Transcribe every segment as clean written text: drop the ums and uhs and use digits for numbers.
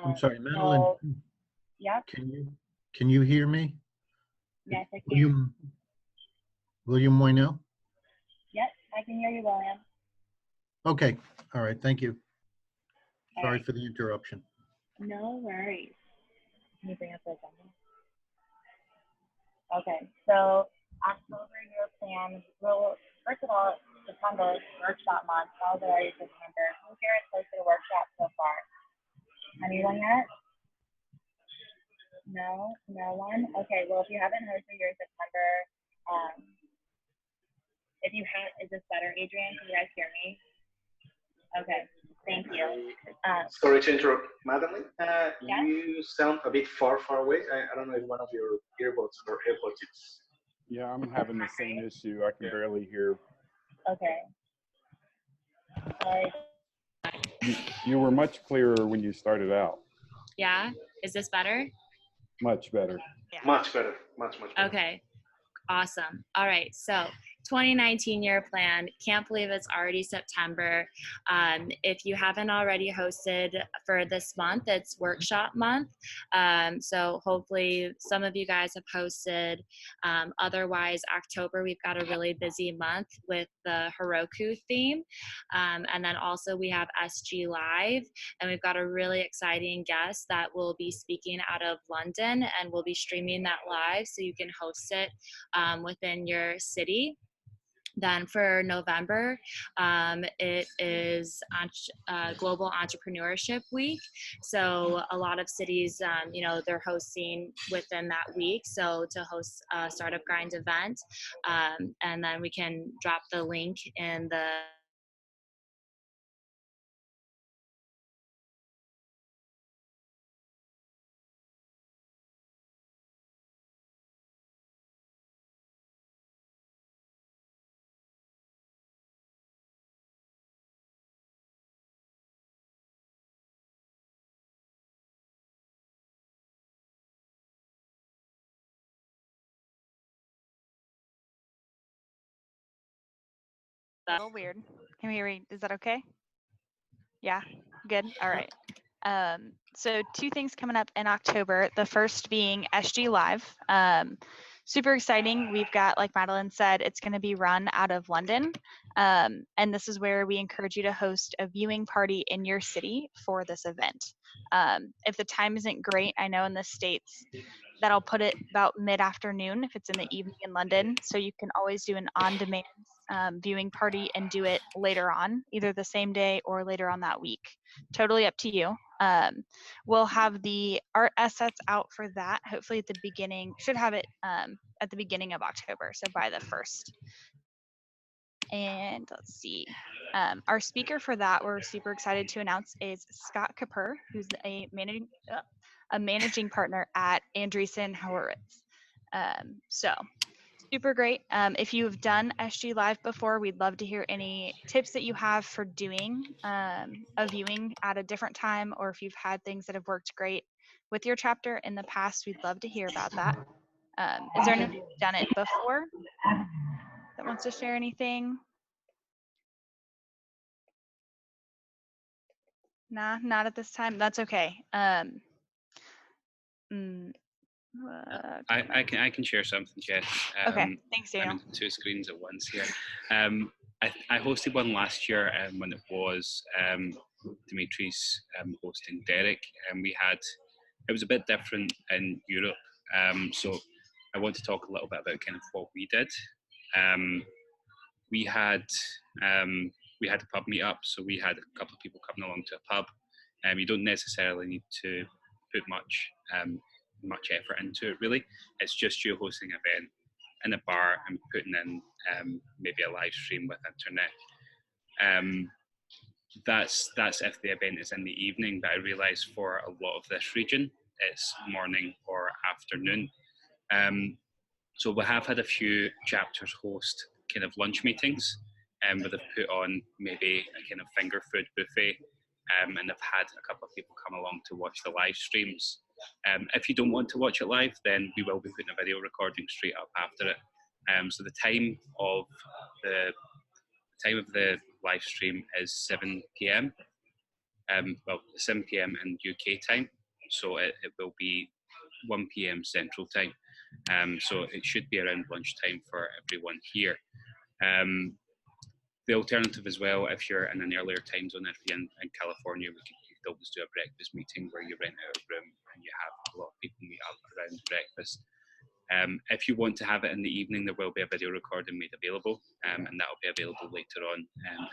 I'm sorry, Madeline, So, yep, can you hear me? yes, I can. William Moynell? Yep, I can hear you, William. Okay, all right, thank you. All Sorry right. for the interruption. No worries. Can you bring up the agenda? Okay, so October year plan. Well, first of all, September workshop month. How's it already September? Who here has hosted a workshop so far? Anyone yet? No, no one. Okay, well, if you haven't hosted your September, if you have, is this better, Adrian? Can you guys hear me? Okay, thank you. Sorry to interrupt, Madeline. Yes? You sound a bit far away. I don't know if one of your earbuds or AirPods is. Yeah, I'm having the same issue. I can barely hear. Okay. You were much clearer when you started out. Yeah, is this better? Much better. Yeah. Much better, much better. Okay, awesome. All right, so 2019 year plan. Can't believe it's already September. If you haven't already hosted for this month, it's workshop month. So hopefully some of you guys have hosted. Otherwise, October, we've got a really busy month with the Heroku theme. And then also we have SG Live, and we've got a really exciting guest that will be speaking out of London, and we'll be streaming that live so you can host it within your city. Then for November, it is Global Entrepreneurship Week. So a lot of cities, you know, they're hosting within that week. So to host a Startup Grind event, and then we can drop the link in the A little weird. Can we read? Is that okay? Yeah, good. All right. So two things coming up in October. The first being SG Live. Super exciting. We've got, like Madeline said, it's going to be run out of London. And this is where we encourage you to host a viewing party in your city for this event. If the time isn't great, I know in the States that I'll put it about mid-afternoon if it's in the evening in London. So you can always do an on-demand viewing party and do it later on, either the same day or later on that week. Totally up to you. We'll have the art assets out for that, hopefully at the beginning, should have it at the beginning of October, so by the 1st. And let's see, our speaker for that, we're super excited to announce, is Scott Kapur, who's a managing partner at Andreessen Horowitz. So super great. If you've done SG Live before, we'd love to hear any tips that you have for doing a viewing at a different time, or if you've had things that have worked great with your chapter in the past, we'd love to hear about that. Is there anyone who's done it before that wants to share anything? Nah, not at this time. That's okay. I can share something, Jess. Okay, thanks, Daniel. I'm on two screens at once here. I hosted one last year when it was Dimitri's hosting Derek, and it was a bit different in Europe. So I want to talk a little bit about kind of what we did. We had a pub meetup, so we had a couple of people coming along to a pub. You don't necessarily need to put much effort into it, really. It's just you hosting an event in a bar and putting in maybe a live stream with internet. That's if the event is in the evening, but I realise for a lot of this region, it's morning or afternoon. So we have had a few chapters host kind of lunch meetings, where they've put on maybe a kind of finger food buffet, and they've had a couple of people come along to watch the live streams. If you don't want to watch it live, then we will be putting a video recording straight up after it. So the time of the live stream is 7 p.m. well, 7 p.m. in UK time, so it will be 1 p.m. Central time. So it should be around lunchtime for everyone here. The alternative as well, if you're in an earlier time zone, if you're in California, you could always do a breakfast meeting where you rent out a room and you have a lot of people meet up around breakfast. If you want to have it in the evening, there will be a video recording made available, and that will be available later on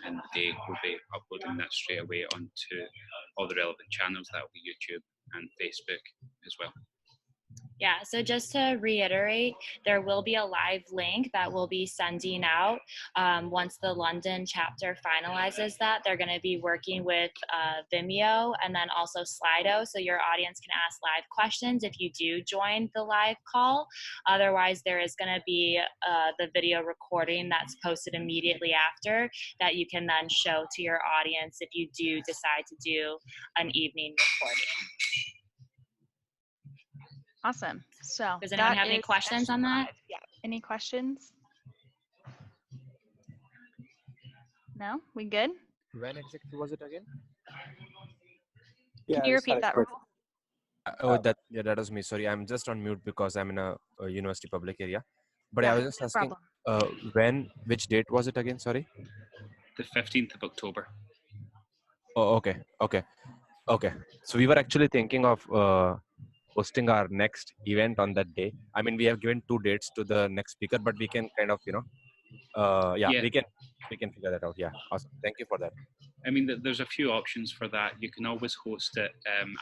in the day. We'll be uploading that straight away onto all the relevant channels. That will be YouTube and Facebook as well. Yeah, so just to reiterate, there will be a live link that we'll be sending out once the London chapter finalizes that. They're going to be working with Vimeo and then also Slido, so your audience can ask live questions if you do join the live call. Otherwise, there is going to be the video recording that's posted immediately after that you can then show to your audience if you do decide to do an evening recording. Awesome. So Does anyone that have any is questions on that? SG5. Yeah. Any questions? No? We good? When exactly was it again? Can you repeat that, Rahul? That was me. Sorry, I'm just on mute because I'm in a university public area. But Yeah, I was just no asking, problem. which date was it again? Sorry. The 15th of October. Oh, okay. So we were actually thinking of hosting our next event on that day. I mean, we have given 2 dates to the next speaker, but we can kind of, Yeah. we can figure that out. Yeah, awesome. Thank you for that. I mean, there's a few options for that. You can always host it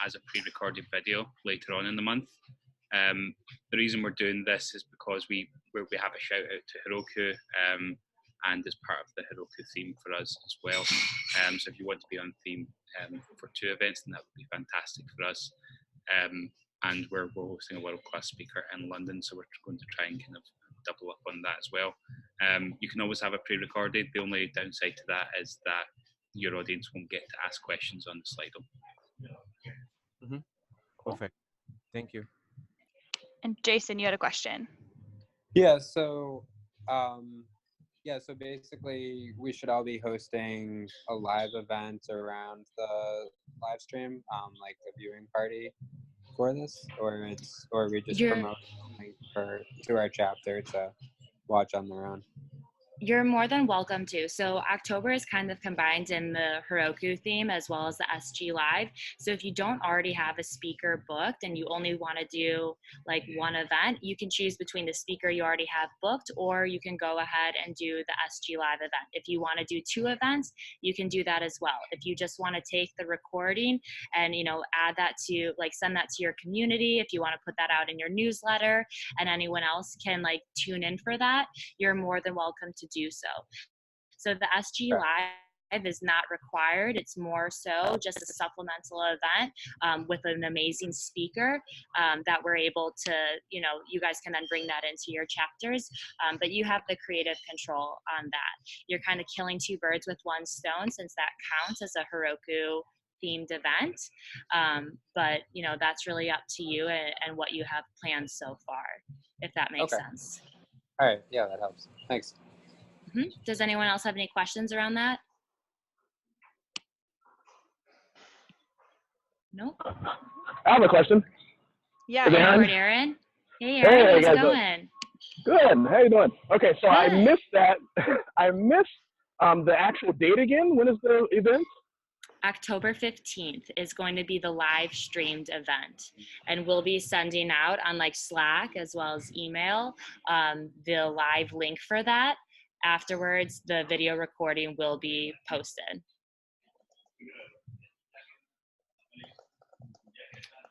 as a pre-recorded video later on in the month. The reason we're doing this is because we have a shout out to Heroku, and as part of the Heroku theme for us as well. So if you want to be on theme for 2 events, then that would be fantastic for us. And we're hosting a world-class speaker in London, so we're going to try and kind of double up on that as well. You can always have a pre-recorded. The only downside to that is that your audience won't get to ask questions on the Slido. Perfect. Thank you. And Jason, you had a question. Yeah, so basically we should all be hosting a live event around the live stream, like a viewing party for this, or we just promote something to our chapter to watch on their own. You're more than welcome to. So October is kind of combined in the Heroku theme as well as the SG Live. So if you don't already have a speaker booked and you only want to do like one event, you can choose between the speaker you already have booked, or you can go ahead and do the SG Live event. If you want to do 2 events, you can do that as well. If you just want to take the recording and, add that to send that to your community, if you want to put that out in your newsletter and anyone else can tune in for that, you're more than welcome to do so. So the SG Live is not required. It's more so just a supplemental event with an amazing speaker that we're able to, you guys can then bring that into your chapters, but you have the creative control on that. You're kind of killing 2 birds with 1 stone, since that counts as a Heroku themed event. But that's really up to you and what you have planned so far, if that makes sense. All right, yeah, that helps. Thanks. Does anyone else have any questions around that? No? I have a question. Yeah. Hey, Aaron. Hey, Aaron, how's it going? Good. How you doing? Okay, so Good. I missed that. I missed the actual date again. When is the event? October 15th is going to be the live streamed event, and we'll be sending out on Slack as well as email the live link for that. Afterwards, the video recording will be posted.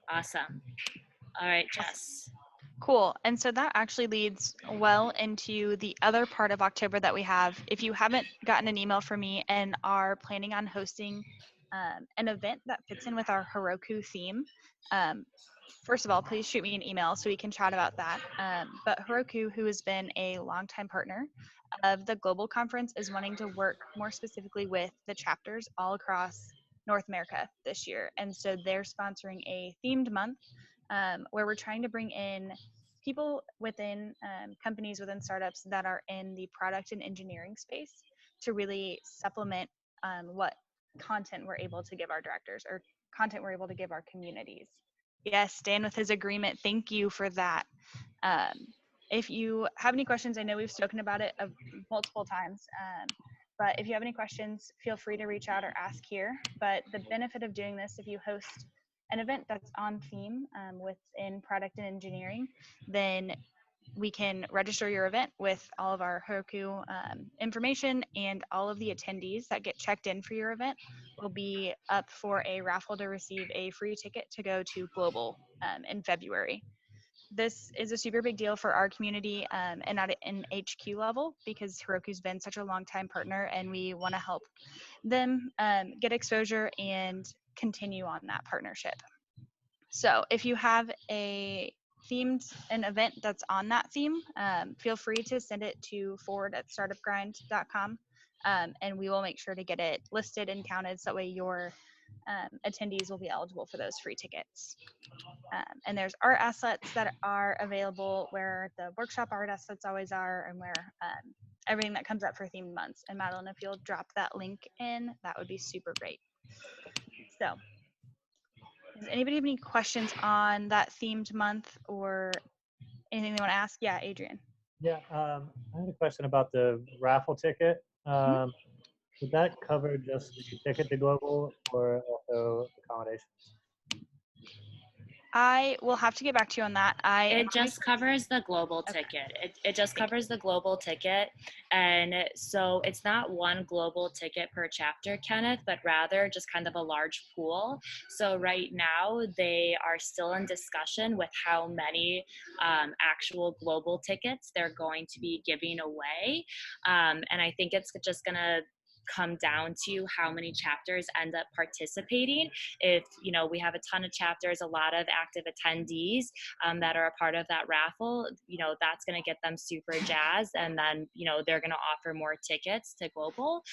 Awesome. All right, Jess. Cool. And so that actually leads well into the other part of October that we have. If you haven't gotten an email from me and are planning on hosting an event that fits in with our Heroku theme, first of all, please shoot me an email so we can chat about that. But Heroku, who has been a longtime partner of the global conference, is wanting to work more specifically with the chapters all across North America this year. And so they're sponsoring a themed month where we're trying to bring in people within companies, within startups that are in the product and engineering space to really supplement what content we're able to give our directors or content we're able to give our communities. Yes, Dan with his agreement. Thank you for that. If you have any questions, I know we've spoken about it multiple times, but if you have any questions, feel free to reach out or ask here. But the benefit of doing this, if you host an event that's on theme within product and engineering, then we can register your event with all of our Heroku information, and all of the attendees that get checked in for your event will be up for a raffle to receive a free ticket to go to Global in February. This is a super big deal for our community and at an HQ level, because Heroku's been such a long time partner, and we want to help them get exposure and continue on that partnership. So if you have an event that's on that theme, feel free to send it to forward@startupgrind.com, and we will make sure to get it listed and counted, so that way your attendees will be eligible for those free tickets. And there's art assets that are available where the workshop art assets always are, and where everything that comes up for themed months. And Madeline, if you'll drop that link in, that would be super great. So does anybody have any questions on that themed month or anything they want to ask? Yeah, Adrian. Yeah, I had a question about the raffle ticket. Would that cover just the ticket to Global or also accommodations? I will have to get back to you on that. It just covers the global ticket. It just covers the global ticket. And so it's not one global ticket per chapter, Kenneth, but rather just kind of a large pool. So right now they are still in discussion with how many actual global tickets they're going to be giving away. And I think it's just going to come down to how many chapters end up participating. If we have a ton of chapters, a lot of active attendees that are a part of that raffle, that's going to get them super jazzed, and then they're going to offer more tickets to Global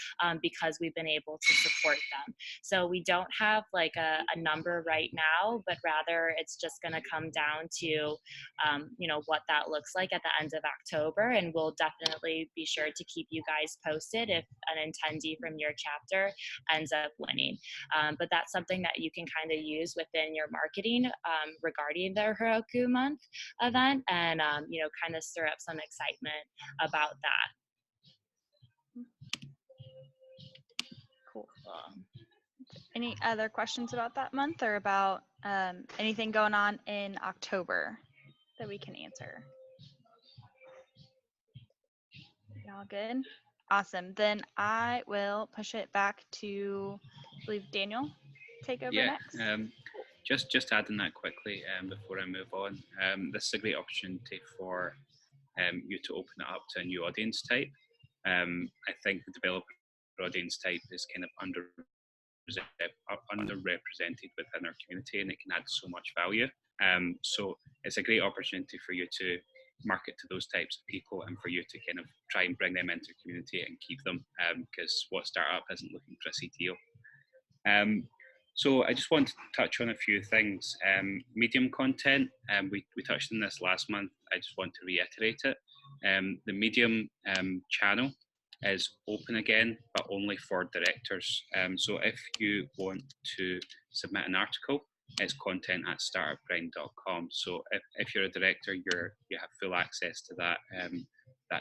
because we've been able to support them. So we don't have like a number right now, but rather it's just going to come down to what that looks like at the end of October, and we'll definitely be sure to keep you guys posted if an attendee from your chapter ends up winning. But that's something that you can kind of use within your marketing regarding the Heroku Month event, and kind of stir up some excitement about that. Cool. Any other questions about that month, or about anything going on in October that we can answer? Y'all good? Awesome. Then I will push it back to, I believe, Daniel, take over next. Just adding that quickly before I move on. This is a great opportunity for you to open it up to a new audience type. I think the developer audience type is kind of underrepresented within our community, and it can add so much value. So it's a great opportunity for you to market to those types of people, and for you to kind of try and bring them into the community and keep them, because what startup isn't looking for a CTO? So I just want to touch on a few things. Medium content, we touched on this last month. I just want to reiterate it. The Medium channel is open again, but only for directors. So if you want to submit an article, it's content@startupgrind.com. So if you're a director, you have full access to that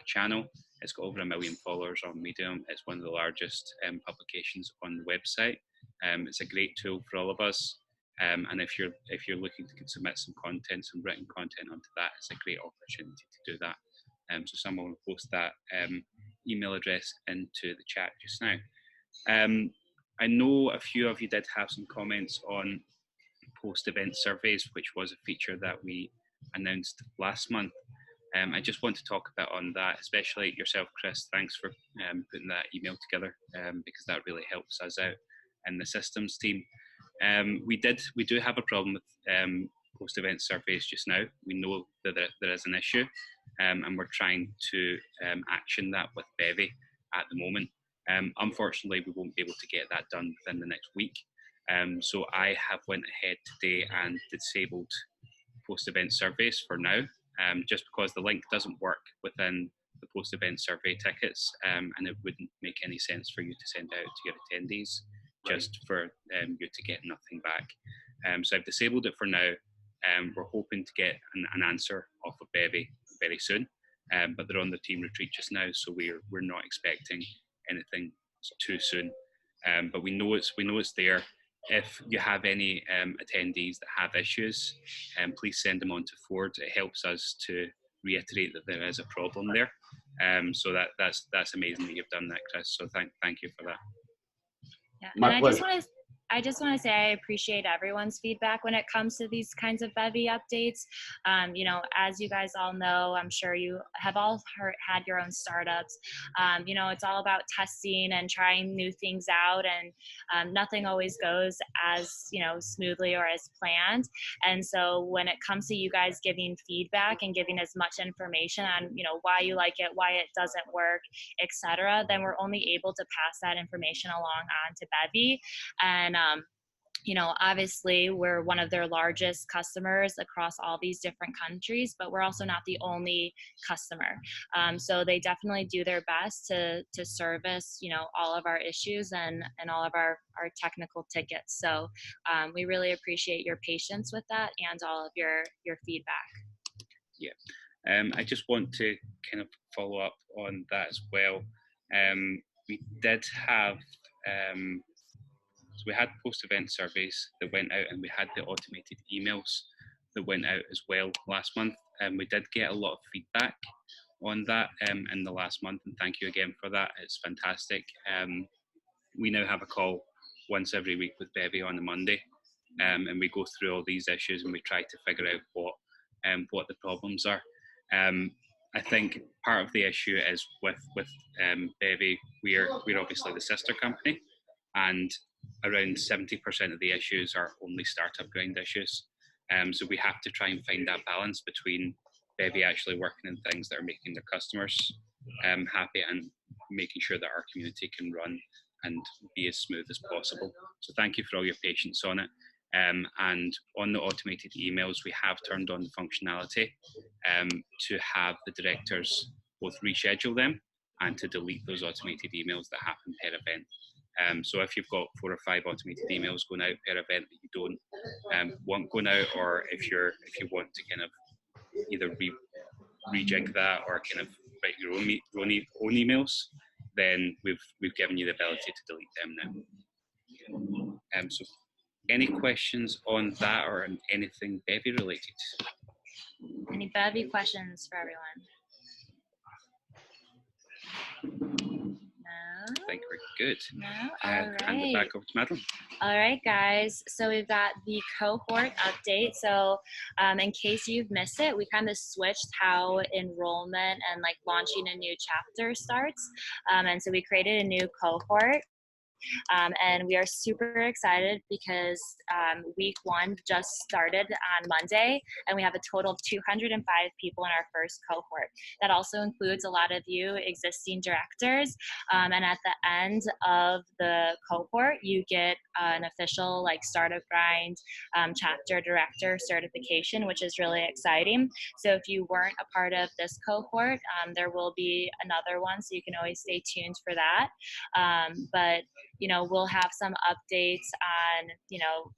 channel. It's got over 1 million followers on Medium. It's one of the largest publications on the website. It's a great tool for all of us. And if you're looking to submit some content, some written content onto that, it's a great opportunity to do that. So someone will post that email address into the chat just now. I know a few of you did have some comments on post-event surveys, which was a feature that we announced last month. I just want to talk a bit on that, especially yourself, Chris. Thanks for putting that email together, because that really helps us out in the systems team. We do have a problem with post-event surveys just now. We know that there is an issue, and we're trying to action that with Bevy at the moment. Unfortunately, we won't be able to get that done within the next week. So I have went ahead today and disabled post-event surveys for now, just because the link doesn't work within the post-event survey tickets, and it wouldn't make any sense for you to send out to your attendees. just for you to get nothing back. So I've disabled it for now. We're hoping to get an answer off of Bevy very soon, but they're on the team retreat just now, so we're not expecting anything too soon. But we know it's there. If you have any attendees that have issues, please send them on to Ford. It helps us to reiterate that there is a problem there. So that's amazing that you've done that, Chris. So thank you for that. Yeah, My and pleasure. I just want to say I appreciate everyone's feedback when it comes to these kinds of Bevy updates. You know, as you guys all know, I'm sure you have all had your own startups. You know, it's all about testing and trying new things out, and nothing always goes as, you know, smoothly or as planned. And so when it comes to you guys giving feedback and giving as much information on, you know, why you like it, why it doesn't work, etc., then we're only able to pass that information along on to Bevy. And you know, obviously we're one of their largest customers across all these different countries, but we're also not the only customer. So they definitely do their best to service, you know, all of our issues and all of our technical tickets. So we really appreciate your patience with that and all of your feedback. Yeah, I just want to kind of follow up on that as well. We did have so we had post-event surveys that went out, and we had the automated emails that went out as well last month. And we did get a lot of feedback on that in the last month, and thank you again for that. It's fantastic. We now have a call once every week with Bevy on a Monday, and we go through all these issues and we try to figure out what the problems are. I think part of the issue is with Bevy, we're obviously the sister company, and around 70% of the issues are only startup ground issues. So we have to try and find that balance between Bevy actually working on things that are making their customers happy and making sure that our community can run and be as smooth as possible. So thank you for all your patience on it. And on the automated emails, we have turned on the functionality to have the directors both reschedule them and to delete those automated emails that happen per event. So if you've got 4 or 5 automated emails going out per event that you don't want going out, or if you want to kind of either rejig that or kind of write your own emails, then we've given you the ability to delete them now. So any questions on that or on anything Bevy related? Any Bevy questions for everyone? No? I think we're good. No? Hand it back over to Madeline. All right, guys. So we've got the cohort update. So in case you've missed it, we kind of switched how enrollment and like launching a new chapter starts. And so we created a new cohort. And we are super excited because week 1 just started on Monday, and we have a total of 205 people in our first cohort. That also includes a lot of you existing directors. And at the end of the cohort, you get an official like Startup Grind chapter director certification, which is really exciting. So if you weren't a part of this cohort, there will be another one, so you can always stay tuned for that. But you know, we'll have some updates on, you know,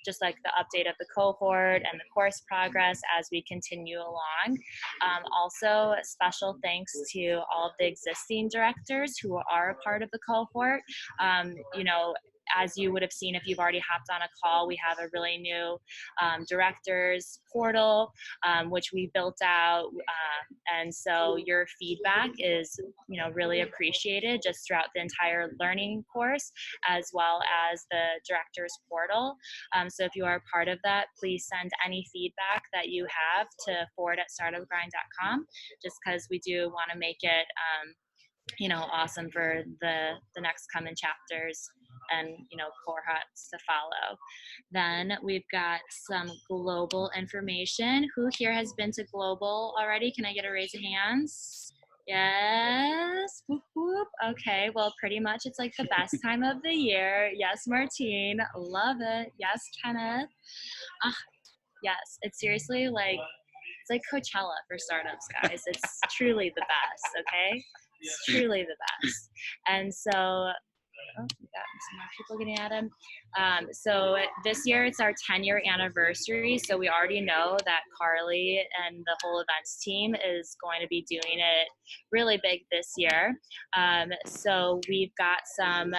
just like the update of the cohort and the course progress as we continue along. Also, special thanks to all of the existing directors who are a part of the cohort. You know, as you would have seen if you've already hopped on a call, we have a really new directors portal, which we built out. And so your feedback is, you know, really appreciated just throughout the entire learning course, as well as the directors portal. So if you are a part of that, please send any feedback that you have to forward@startupgrind.com, just because we do want to make it, you know, awesome for the next coming chapters and, you know, cohorts to follow. Then we've got some global information. Who here has been to global already? Can I get a raise of hands? Yes. Whoop, whoop. Okay. Well, pretty much it's like the best time of the year. Yes, Martine. Love it. Yes, Kenneth. Yes. It's seriously like, it's like Coachella for startups, guys. It's truly the best. Okay. It's truly the best. And so Oh, we got some more people getting at him. So this year it's our 10-year anniversary. So we already know that Carly and the whole events team is going to be doing it really big this year. So we've got some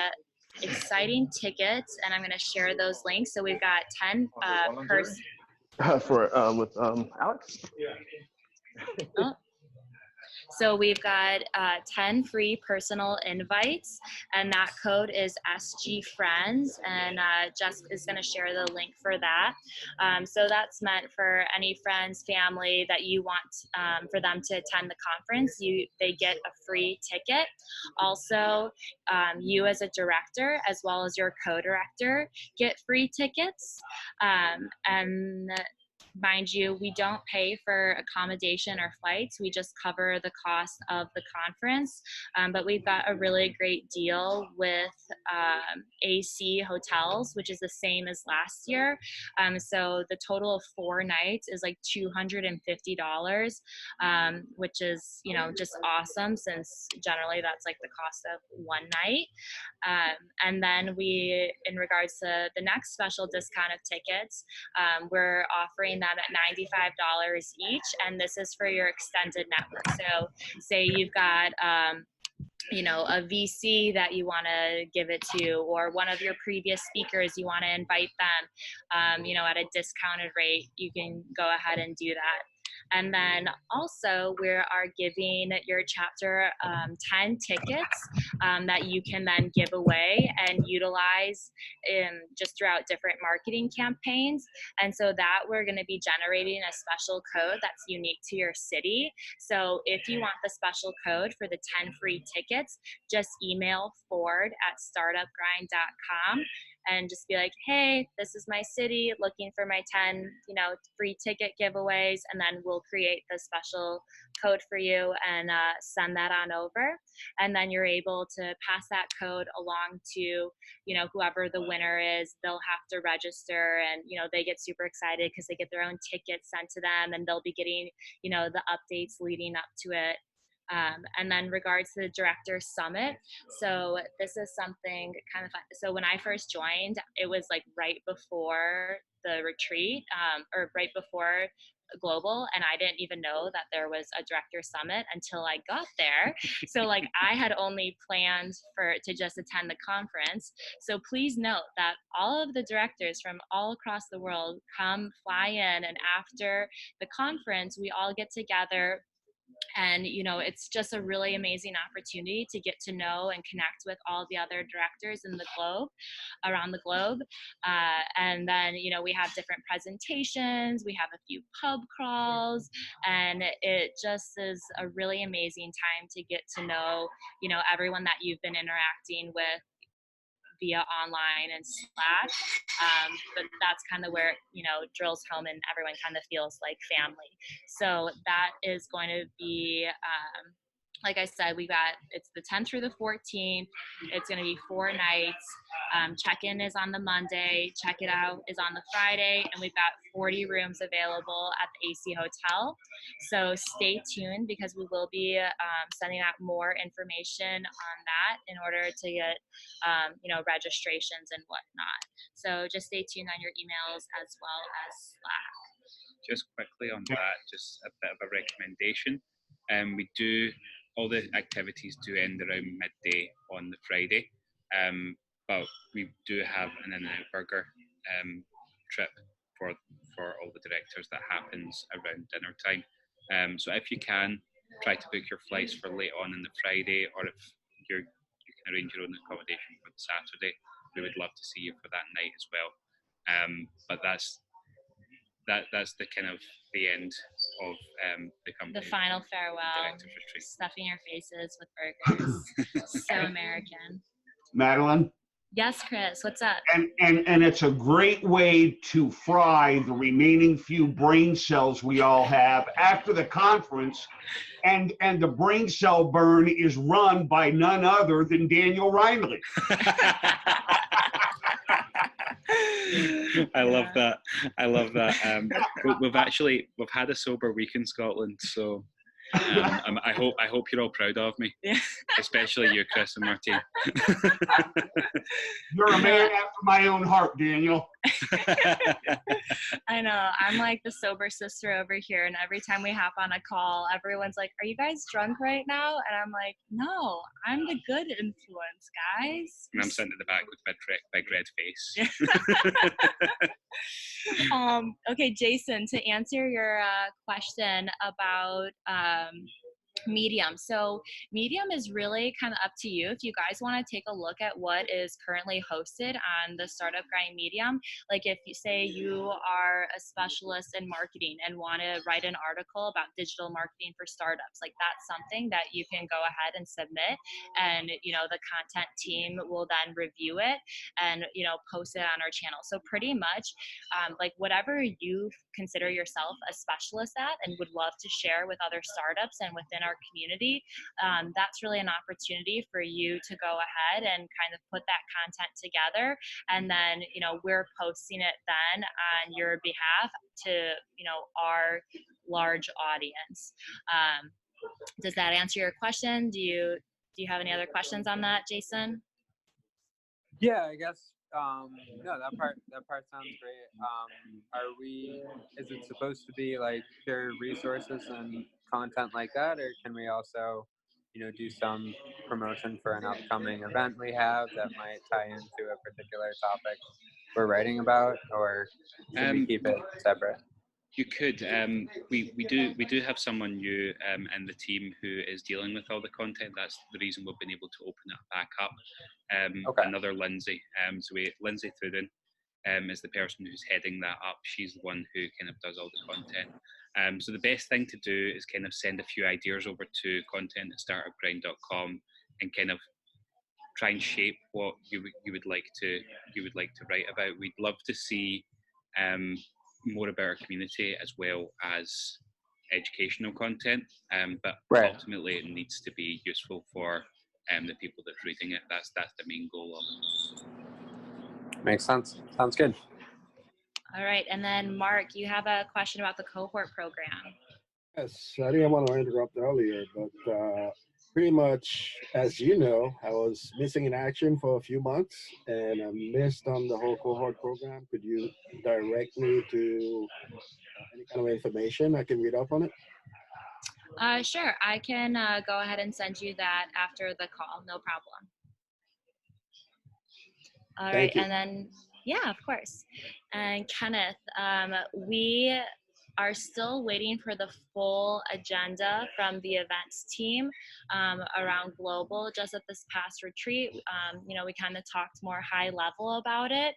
exciting tickets, and I'm going to share those links. So we've got 10 For with Alex. Oh. So we've got 10 free personal invites, and that code is SG Friends, and Jess is going to share the link for that. So that's meant for any friends, family that you want for them to attend the conference. They get a free ticket. Also, you as a director, as well as your co-director, get free tickets. And mind you, we don't pay for accommodation or flights. We just cover the cost of the conference. But we've got a really great deal with AC Hotels, which is the same as last year. So the total of 4 nights is like $250, which is, just awesome, since generally that's like the cost of 1 night. And then in regards to the next special discount of tickets, we're offering them at $95 each, and this is for your extended network. So say you've got a VC that you want to give it to, or one of your previous speakers, you want to invite them, at a discounted rate, you can go ahead and do that. And then also we are giving your chapter 10 tickets that you can then give away and utilize just throughout different marketing campaigns. And so that we're going to be generating a special code that's unique to your city. So if you want the special code for the 10 free tickets, just email Ford@startupgrind.com and just be like, hey, this is my city, looking for my 10, free ticket giveaways, and then we'll create the special code for you and send that on over. And then you're able to pass that code along to, whoever the winner is. They'll have to register, and, they get super excited because they get their own tickets sent to them, and they'll be getting, the updates leading up to it. And then regards to the Director Summit, so this is something kind of fun. So when I first joined, it was like right before the retreat, or right before Global, and I didn't even know that there was a Director Summit until I got there. So like I had only planned to just attend the conference. So please note that all of the directors from all across the world come fly in, and after the conference, we all get together. And, it's just a really amazing opportunity to get to know and connect with all the other directors around the globe. And then, we have different presentations, we have a few pub crawls, and it just is a really amazing time to get to know, everyone that you've been interacting with via online and Slack. But that's kind of where it drills home, and everyone kind of feels like family. So that is going to be, like I said, it's the 10th through the 14th. It's going to be 4 nights. Check-in is on the Monday. Check it out is on the Friday, and we've got 40 rooms available at the AC Hotel. So stay tuned, because we will be sending out more information on that in order to get, registrations and whatnot. So just stay tuned on your emails as well as Slack. Just quickly on that, just a bit of a recommendation. We do, all the activities do end around midday on the Friday, but we do have an In-N-Out Burger trip for all the directors that happens around dinner time. So if you can, try to book your flights for late on the Friday, or if you can arrange your own accommodation for the Saturday, we would love to see you for that night as well. But that's the kind of the end of the company. The final farewell, stuffing your faces with burgers. So American. Madeline? Yes, Chris, what's up? And it's a great way to fry the remaining few brain cells we all have after the conference. And the brain cell burn is run by none other than Daniel Riley. I love that. We've had a sober week in Scotland, so I hope you're all proud of me, Yeah. especially you, Chris and Martine. You're a man after my own heart, Daniel. I know. I'm like the sober sister over here, and every time we hop on a call, everyone's like, "Are you guys drunk right now?" And I'm like, "No, I'm the good influence, guys." And I'm sitting at the back with big red face. Okay, Jason, to answer your question about Medium. So Medium is really kind of up to you. If you guys want to take a look at what is currently hosted on the Startup Grind Medium, like if you say you are a specialist in marketing and want to write an article about digital marketing for startups, like that's something that you can go ahead and submit, and the content team will then review it and post it on our channel. So pretty much like whatever you consider yourself a specialist at and would love to share with other startups and within our community, that's really an opportunity for you to go ahead and kind of put that content together, and then we're posting it then on your behalf to our large audience. Does that answer your question? Do you have any other questions on that, Jason? Yeah, I guess. No, that part sounds great. Is it supposed to be like pure resources and content like that, or can we also, do some promotion for an upcoming event we have that might tie into a particular topic we're writing about, or should we keep it separate? You could. We do have someone new in the team who is dealing with all the content. That's the reason we've been able to open it back up. Another Lindsay. Lindsay Thurin is the person who's heading that up. She's the one who kind of does all the content. So the best thing to do is kind of send a few ideas over to content@startupgrind.com and kind of try and shape what you would like to write about. We'd love to see more about our community as well as educational content, but ultimately it needs to be useful for the people that's reading it. That's the main goal of it. Makes sense. Sounds good. All right, and then Mark, you have a question about the cohort program. Yes, I didn't want to interrupt earlier, but pretty much, as you know, I was missing in action for a few months, and I missed on the whole cohort program. Could you direct me to any kind of information I can read up on it? Sure, I can go ahead and send you that after the call, no problem. All right, Thank you. and then, yeah, of course. And Kenneth, we are still waiting for the full agenda from the events team around global. Just at this past retreat, we kind of talked more high level about it,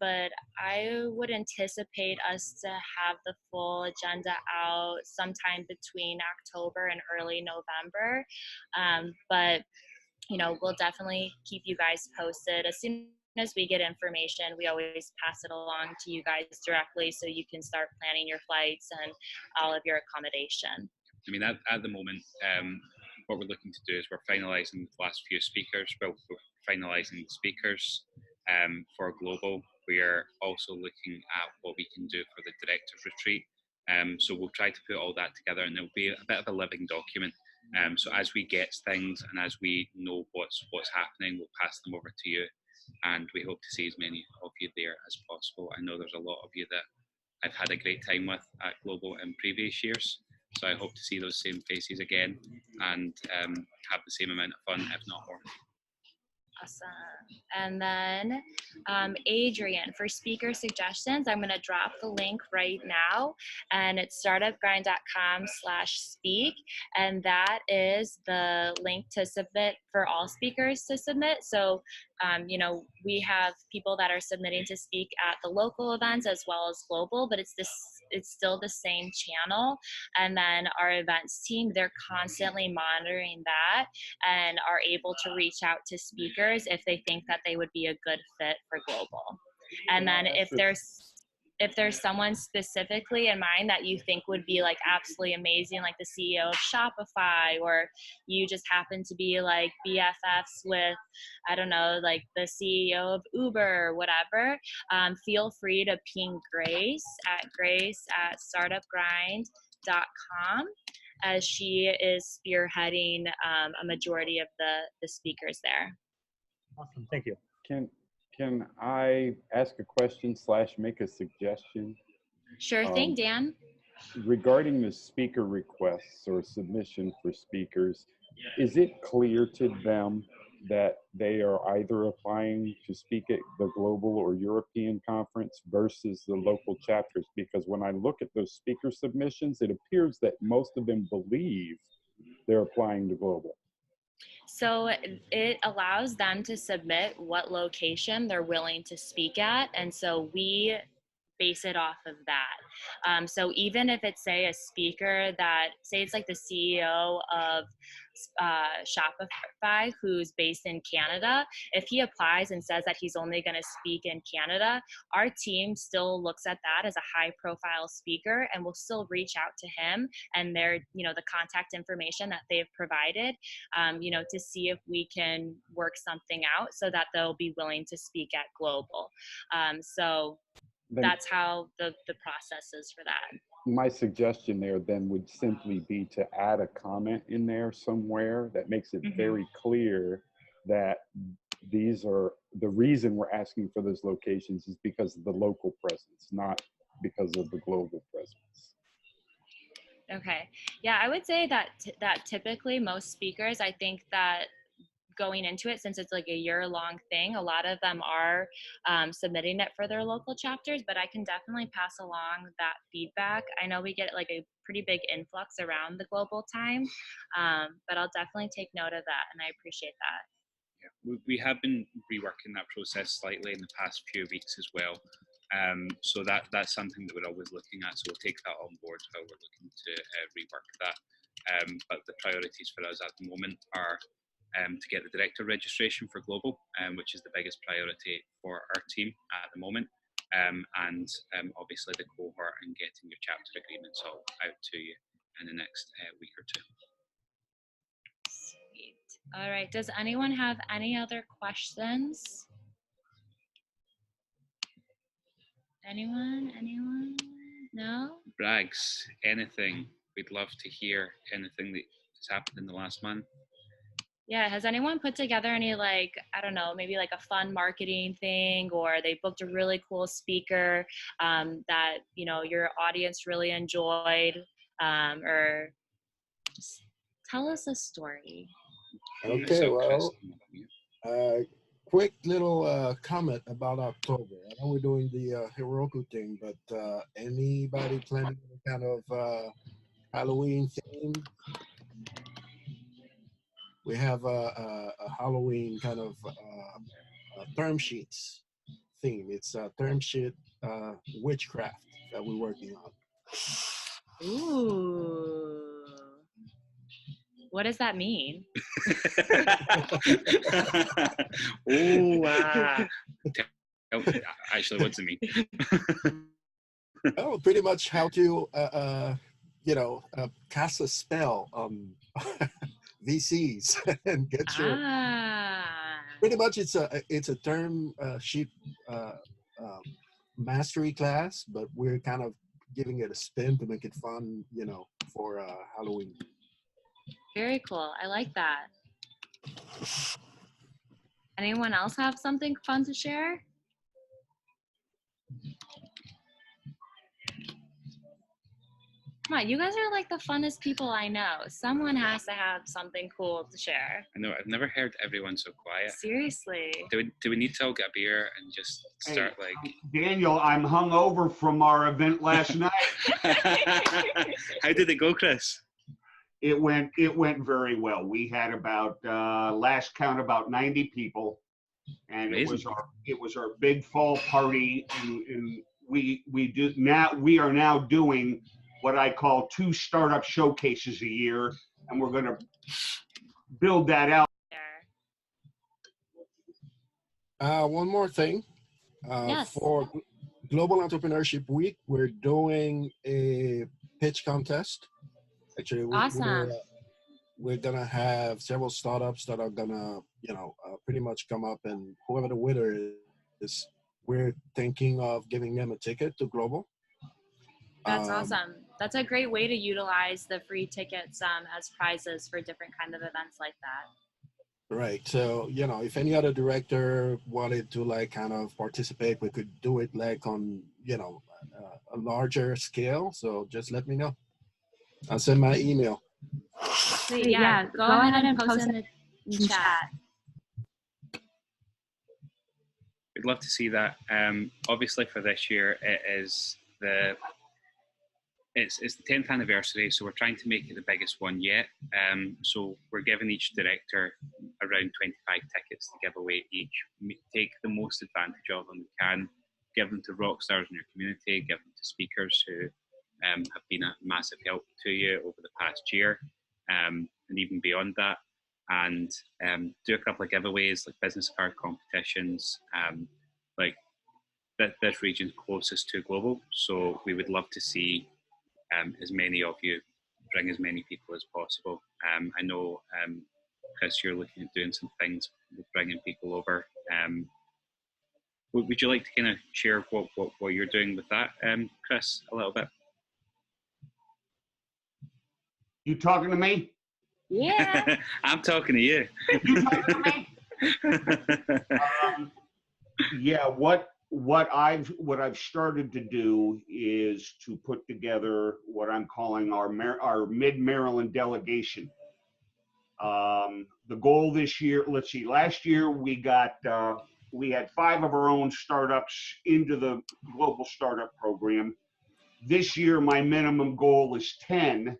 but I would anticipate us to have the full agenda out sometime between October and early November. But we'll definitely keep you guys posted. As soon as we get information, we always pass it along to you guys directly so you can start planning your flights and all of your accommodation. I mean, at the moment, what we're looking to do is we're finalising the last few speakers. Well, we're finalising the speakers for global. We're also looking at what we can do for the director's retreat. So we'll try to put all that together, and it'll be a bit of a living document. So as we get things and as we know what's happening, we'll pass them over to you, and we hope to see as many of you there as possible. I know there's a lot of you that I've had a great time with at Global in previous years, so I hope to see those same faces again and have the same amount of fun, if not more. Awesome. And then Adrian, for speaker suggestions, I'm going to drop the link right now, and it's startupgrind.com/speak, and that is the link to submit for all speakers to submit. So we have people that are submitting to speak at the local events as well as global, but it's still the same channel. And then our events team, they're constantly monitoring that and are able to reach out to speakers if they think that they would be a good fit for global. And then if there's someone specifically in mind that you think would be like absolutely amazing, like the CEO of Shopify, or you just happen to be like BFFs with, I don't know, like the CEO of Uber or whatever, feel free to ping Grace at startupgrind.com. as she is spearheading a majority of the speakers there. Awesome, thank you. Can I ask a question / make a suggestion? Sure thing, Dan. Regarding the speaker requests or submission for speakers, is it clear to them that they are either applying to speak at the global or European conference versus the local chapters? Because when I look at those speaker submissions, it appears that most of them believe they're applying to global. So it allows them to submit what location they're willing to speak at. And so we base it off of that. So even if it's, say, a speaker that, say it's like the CEO of Shopify who's based in Canada, if he applies and says that he's only going to speak in Canada, our team still looks at that as a high profile speaker and will still reach out to him and their, the contact information that they've provided, to see if we can work something out so that they'll be willing to speak at global. So that's how the process is for that. My suggestion there then would simply be to add a comment in there somewhere that makes it very clear that these are the reason we're asking for those locations is because of the local presence, not because of the global presence. Okay. Yeah, I would say that that typically most speakers, I think that going into it, since it's like a year-long thing, a lot of them are submitting it for their local chapters, but I can definitely pass along that feedback. I know we get like a pretty big influx around the global time, but I'll definitely take note of that, and I appreciate that. Yeah, we have been reworking that process slightly in the past few weeks as well. So that's something that we're always looking at. So we'll take that on board while we're looking to rework that. But the priorities for us at the moment are to get the director registration for global, which is the biggest priority for our team at the moment, and obviously the cohort and getting your chapter agreements all out to you in the next week or two. Sweet. All right. Does anyone have any other questions? Anyone? No? Braggs, anything? We'd love to hear anything that's happened in the last month. Yeah, has anyone put together any, like, I don't know, maybe like a fun marketing thing, or they booked a really cool speaker that, your audience really enjoyed, or just tell us a story. Okay, well, quick little comment about October. I know we're doing the Heroku thing, but anybody planning any kind of Halloween theme? We have a Halloween kind of term sheets theme. It's a term sheet witchcraft that we're working on. Ooh. What does that mean? Oh, wow. Actually, what's it mean? Oh, pretty much how to, cast a spell on VCs and get your. Pretty much, it's a term sheet mastery class, but we're kind of giving it a spin to make it fun, for Halloween. Very cool. I like that. Anyone else have something fun to share? Come on, you guys are like the funnest people I know. Someone has to have something cool to share. I know, I've never heard everyone so quiet. Seriously. Do we need to all get a beer and just start Daniel, I'm hungover from our event last night. How did it go, Chris? It went very well. We had about last count about 90 people, and Amazing. it was our big fall party, and we are now doing what I call 2 startup showcases a year, and we're going to build that out. One more thing. Yes. For Global Entrepreneurship Week, we're doing a pitch contest. Actually, Awesome. we're gonna have several startups that are gonna, pretty much come up, and whoever the winner is, we're thinking of giving them a ticket to Global. That's awesome. That's a great way to utilize the free tickets as prizes for different kind of events like that. Right. So, if any other director wanted to like kind of participate, we could do it like on, a larger scale. So just let me know. I'll send my email. Sweet, yeah, go ahead and post in the chat. We'd love to see that. Obviously, for this year, it's the 10th anniversary, so we're trying to make it the biggest one yet. So we're giving each director around 25 tickets to give away each. Take the most advantage of them we can. Give them to rock stars in your community. Give them to speakers who have been a massive help to you over the past year, and even beyond that. And do a couple of giveaways like business card competitions, like this region's closest to global. So we would love to see as many of you bring as many people as possible. I know, Chris, you're looking at doing some things with bringing people over. Would you like to kind of share what you're doing with that, Chris, a little bit? You talking to me? Yeah. I'm talking to you. You talking to me? Yeah, what I've started to do is to put together what I'm calling our Mid-Maryland delegation. The goal this year, let's see, last year we had 5 of our own startups into the global startup program. This year my minimum goal is 10,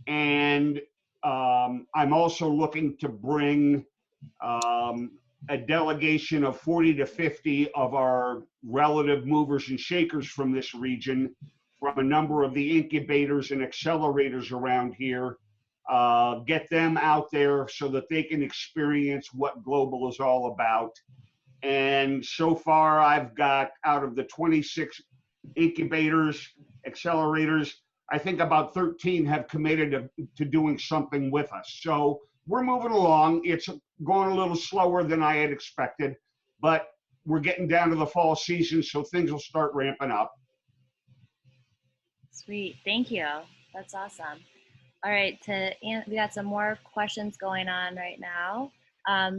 and I'm also looking to bring a delegation of 40 to 50 of our relative movers and shakers from this region, from a number of the incubators and accelerators around here, get them out there so that they can experience what global is all about. And so far I've got, out of the 26 incubators, accelerators, I think about 13 have committed to doing something with us. So we're moving along. It's going a little slower than I had expected, but we're getting down to the fall season, so things will start ramping up. Sweet, thank you. That's awesome. All right, we got some more questions going on right now.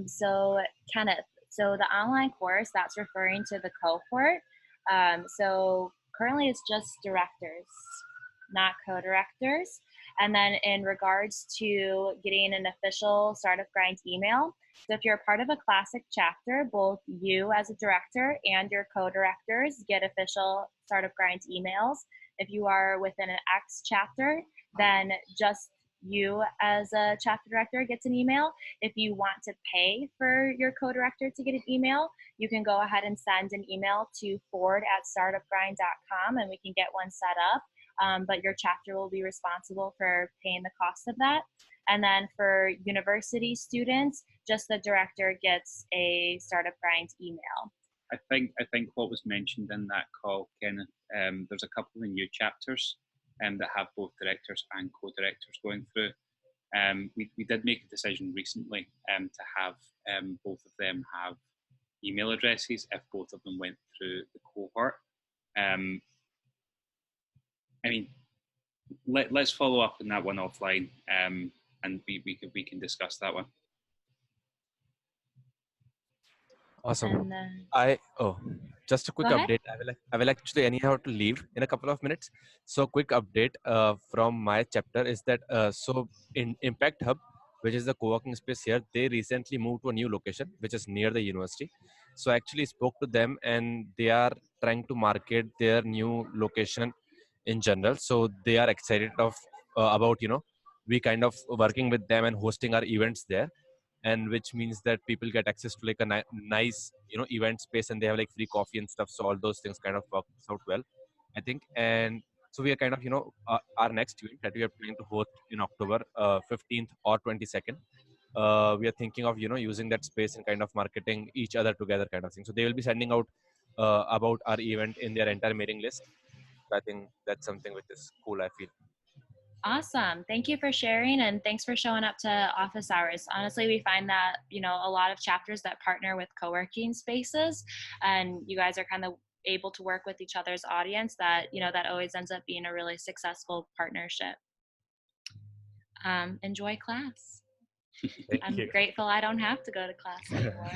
So Kenneth, so the online course, that's referring to the cohort. So currently it's just directors, not co-directors. And then in regards to getting an official Startup Grind email, so if you're part of a classic chapter, both you as a director and your co-directors get official Startup Grind emails. If you are within an X chapter, then just you as a chapter director gets an email. If you want to pay for your co-director to get an email, you can go ahead and send an email to forward@startupgrind.com and we can get one set up. But your chapter will be responsible for paying the cost of that. And then for university students, just the director gets a Startup Grind email. I think what was mentioned in that call, Kenneth, there's a couple of new chapters that have both directors and co-directors going through. We did make a decision recently to have both of them have email addresses if both of them went through the cohort. I mean, let's follow up on that one offline, and we can discuss that one. Awesome. Just a quick update. I will actually anyhow to leave in a couple of minutes. So quick update from my chapter is that so in Impact Hub, which is the co-working space here, they recently moved to a new location which is near the university. So I actually spoke to them and they are trying to market their new location in general. So they are excited about we kind of working with them and hosting our events there, and which means that people get access to like a nice event space, and they have like free coffee and stuff. So all those things kind of works out well, I think. And so we are kind of our next event that we are planning to host in October 15th or 22nd. We are thinking of using that space and kind of marketing each other together kind of thing. So they will be sending out about our event in their entire mailing list. I think that's something which is cool, I feel. Awesome. Thank you for sharing, and thanks for showing up to office hours. Honestly, we find that, a lot of chapters that partner with co-working spaces, and you guys are kind of able to work with each other's audience, that, you know, that always ends up being a really successful partnership. Enjoy class. I'm grateful I don't have to go to class anymore.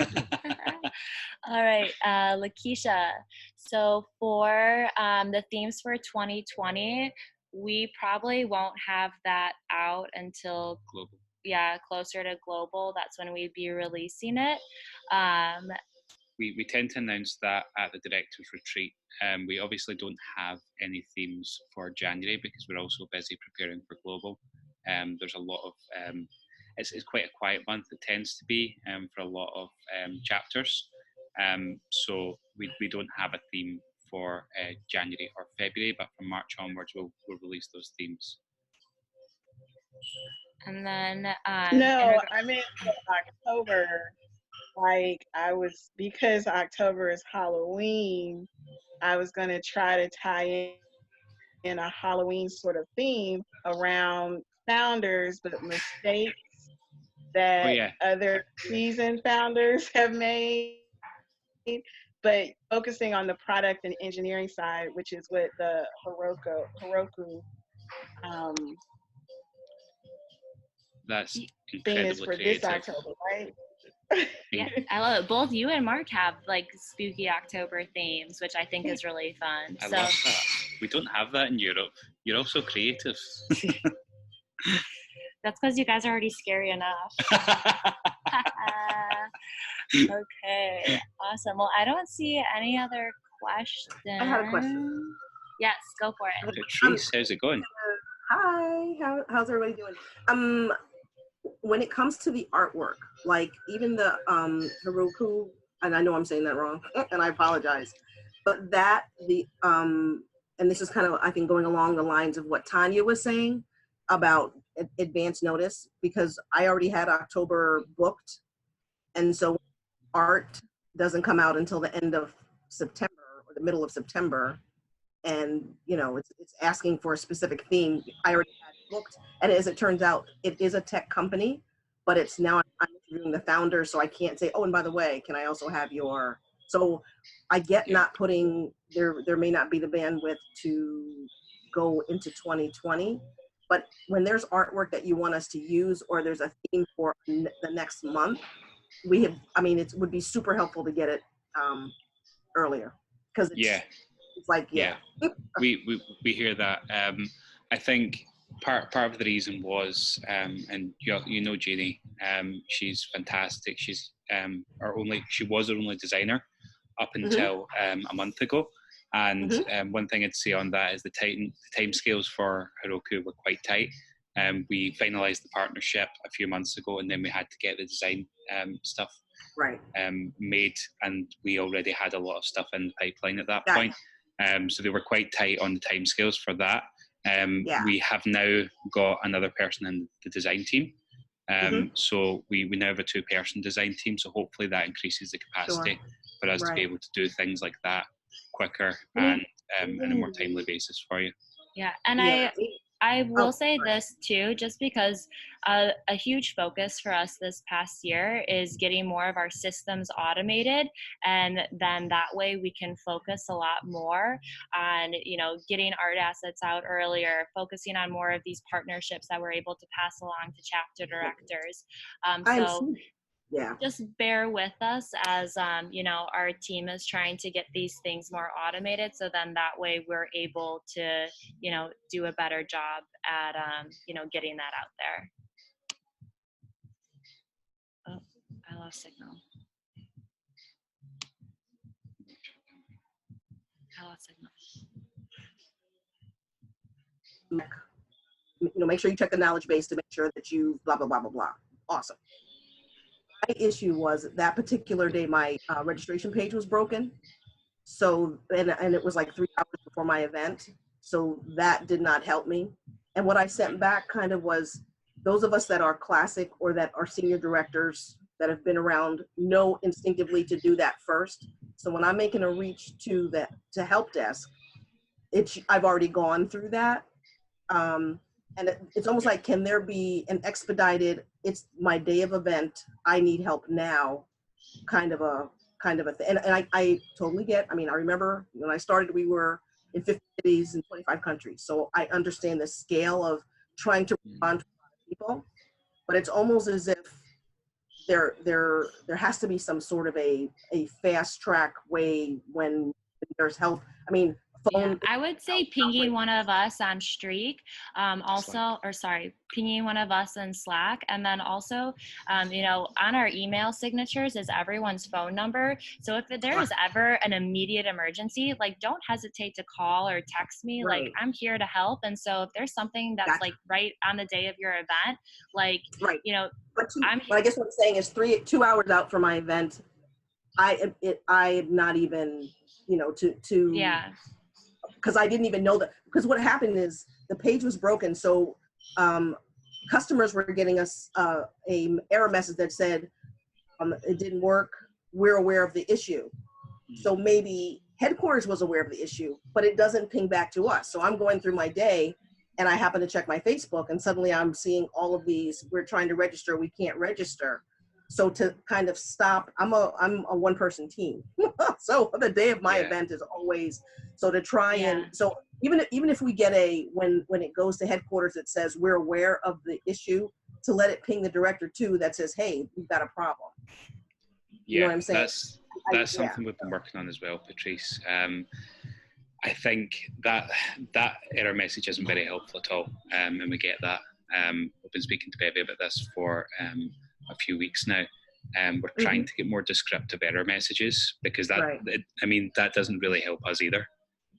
All right, Lakeisha. So for the themes for 2020, we probably won't have that out until global. Yeah, closer to global. That's when we'd be releasing it. We tend to announce that at the director's retreat. We obviously don't have any themes for January because we're also busy preparing for global. There's a lot of it's quite a quiet month. It tends to be for a lot of chapters. So we don't have a theme for January or February, but from March onwards we'll release those themes. And then no, I meant for October. Like because October is Halloween, I was gonna try to tie in a Halloween sort of theme around founders, but mistakes that other seasoned founders have made, but focusing on the product and engineering side, which is what the Heroku that's theme is incredibly for creative. this October, right? Yeah, I love it. Both you and Mark have like spooky October themes, which I think is really fun. I love that. We don't have that in Europe. You're also creative. That's because you guys are already scary enough. Okay, awesome. Well, I don't see any other questions. I had a question. Yes, go for it. Patrice, how's it going? Hi, how's everybody doing? When it comes to the artwork, like even the Heroku, and I know I'm saying that wrong, and I apologize, but and this is kind of, I think, going along the lines of what Tanya was saying about advance notice, because I already had October booked, and so art doesn't come out until the end of September or the middle of September, and you know it's asking for a specific theme. I already had it booked, and as it turns out, it is a tech company, but it's now I'm interviewing the founder, so I can't say, oh, and by the way, can I also have your? So I get not putting there may not be the bandwidth to go into 2020, but when there's artwork that you want us to use or there's a theme for the next month, it would be super helpful to get it earlier, because it's like we hear that. I think part of the reason was and you know Jeannie, she's fantastic. She's she was our only designer up until a month ago, and one thing I'd say on that is the time scales for Heroku were quite tight. We finalized the partnership a few months ago, and then we had to get the design stuff made, and we already had a lot of stuff in the pipeline at that point. So they were quite tight on the timescales for that. We have now got another person in the design team. So we now have a 2-person design team. So hopefully that increases the capacity for us to be able to do things like that quicker and in a more timely basis for you. Yeah, and I will say this too, just because a huge focus for us this past year is getting more of our systems automated, and then that way we can focus a lot more on, you know, getting art assets out earlier, focusing on more of these partnerships that we're able to pass along to chapter directors. Just bear with us as, you know, our team is trying to get these things more automated, so then that way we're able to, you know, do a better job at, you know, getting that out there. Oh, I lost signal. You know, make sure you check the knowledge base to make sure that you blah, blah, blah, blah, blah. Awesome. My issue was that particular day, my registration page was broken. So, and it was like 3 hours before my event. So that did not help me. And what I sent back kind of was, those of us that are classic or that are senior directors that have been around know instinctively to do that first. So when I'm making a reach to help desk, I've already gone through that. And it's almost like, can there be an expedited, it's my day of event, I need help now, kind of kind of a thing. And I totally get, I mean, I remember when I started, we were in 50 cities in 25 countries. So I understand the scale of trying to respond to people, but it's almost as if there has to be some sort of a fast track way when there's help. I mean, phone. Yeah, I would say pinging one of us on Streak, pinging one of us in Slack, and then also, you know, on our email signatures is everyone's phone number. So if there is ever an immediate emergency, like don't hesitate to call or text me. Right. Like I'm here to help. And so if there's something that's like right on the day of your event, like you know, but I guess what I'm saying is 2 hours out from my event, I am not even, you know, yeah. Because I didn't even know that, because what happened is the page was broken. So customers were getting us a error message that said it didn't work. We're aware of the issue. So maybe headquarters was aware of the issue, but it doesn't ping back to us. So I'm going through my day and I happen to check my Facebook and suddenly I'm seeing all of these, we're trying to register, we can't register. So to kind of stop, I'm a one person team. So the day of my event is always, so to try and, so even if we get when it goes to headquarters, it says we're aware of the issue, to let it ping the director too, that says, hey, we've got a problem. Yeah, you know what I'm saying? That's something we've been working on as well, Patrice. I think that error message isn't very helpful at all, and we get that. We've been speaking to Bevy about this for a few weeks now. We're trying to get more descriptive error messages, because that doesn't really help us either.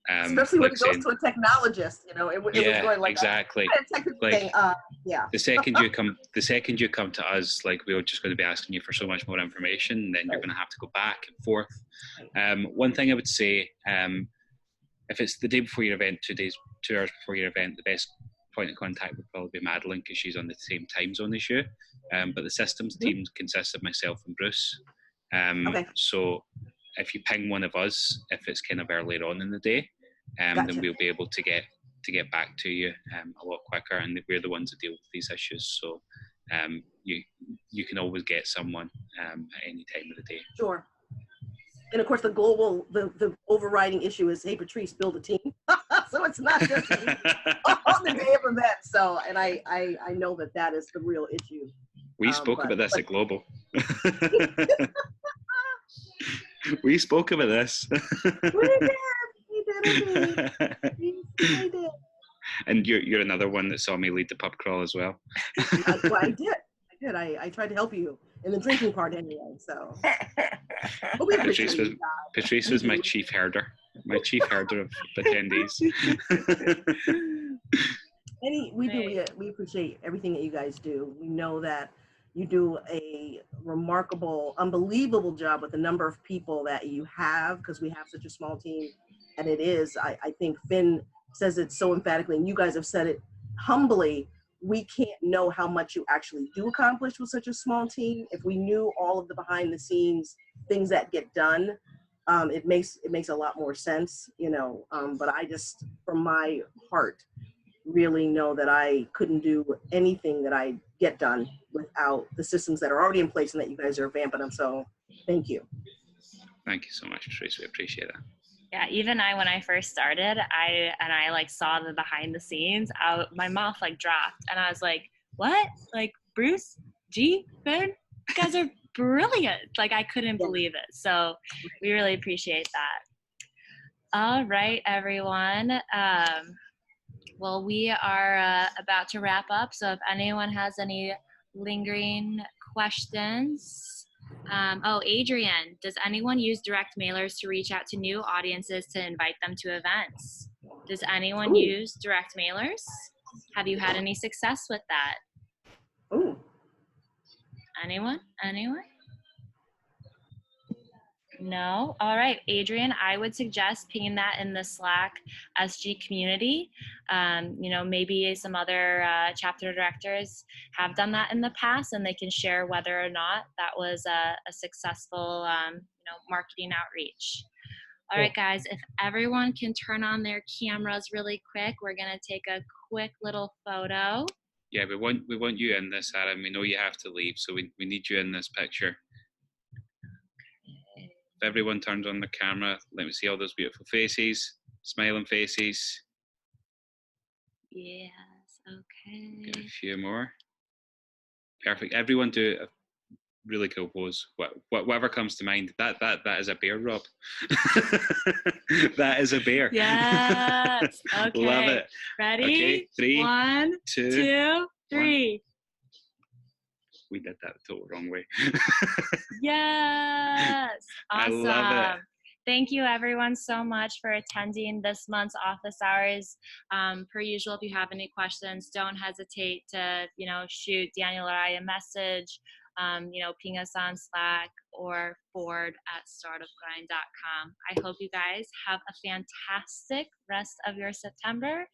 Especially when it goes to a technologist, you know, it was going like exactly. Thing. The second you come to us, like we're just going to be asking you for so much more information, and then you're going to have to go back and forth. One thing I would say, if it's the day before your event, 2 hours before your event, the best point of contact would probably be Madeline, because she's on the same time zone as you. But the systems team consists of myself and Bruce. So if you ping one of us, if it's kind of earlier on in the day, then we'll be able to get back to you a lot quicker, and we're the ones that deal with these issues. So you can always get someone at any time of the day. Sure. And of course, the overriding issue is, hey, Patrice, build a team. So it's not just on the day of event. So, and I know that is the real issue. We spoke about this at Global. We spoke about this. We did. And you're another one that saw me lead the pub crawl as well. Well, I did. I tried to help you in the drinking part anyway. So. Patrice was my chief herder of attendees. We appreciate everything that you guys do. We know that you do a remarkable, unbelievable job with the number of people that you have, because we have such a small team. And it is, I think Finn says it so emphatically, and you guys have said it humbly, we can't know how much you actually do accomplish with such a small team. If we knew all of the behind the scenes things that get done, it makes a lot more sense, you know. But I just, from my heart, really know that I couldn't do anything that I get done without the systems that are already in place and that you guys are vamping them. So thank you. Thank you so much, Patrice. We appreciate that. Yeah, even when I first started, I like saw the behind the scenes, my mouth like dropped, and I was like, what? Like Bruce, G, Finn, you guys are brilliant. Like I couldn't believe it. So we really appreciate that. All right, everyone. Well, we are about to wrap up. So if anyone has any lingering questions. Adrian, does anyone use direct mailers to reach out to new audiences to invite them to events? Does anyone use direct mailers? Have you had any success with that? Anyone? No? All right, Adrian, I would suggest pinging that in the Slack SG community. You know, maybe some other chapter directors have done that in the past, and they can share whether or not that was a successful, you know, marketing outreach. All right, guys, if everyone can turn on their cameras really quick, we're going to take a quick little photo. Yeah, we want you in this, Adam. We know you have to leave, so we need you in this picture. If everyone turns on the camera, let me see all those beautiful faces, smiling faces. Yes, okay. Get a few more. Perfect. Everyone do a really cool pose. Whatever comes to mind. That is a bear, Rob. That is a bear. Yes. Okay. Love it. Ready? Okay. 3, 1, 2, 2, 3. We did that the total wrong way. Yes. I Awesome. love it. Thank you everyone so much for attending this month's office hours. Per usual, if you have any questions, don't hesitate to, shoot Daniel or I a message, ping us on Slack or forward@startupgrind.com. I hope you guys have a fantastic rest of your September.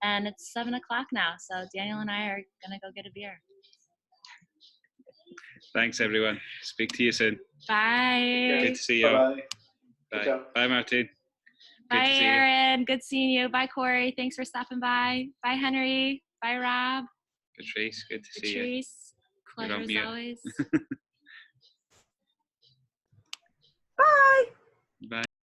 And it's 7 o'clock now, so Daniel and I are gonna go get a beer. Thanks everyone. Speak to you soon. Bye. Good to see you. Bye-bye. Bye. Bye, Martin. Bye, Aaron. Good seeing you. Bye, Corey. Thanks for stopping by. Bye, Henry. Bye, Rob. Patrice, good to see you. Patrice, pleasure as always. Bye.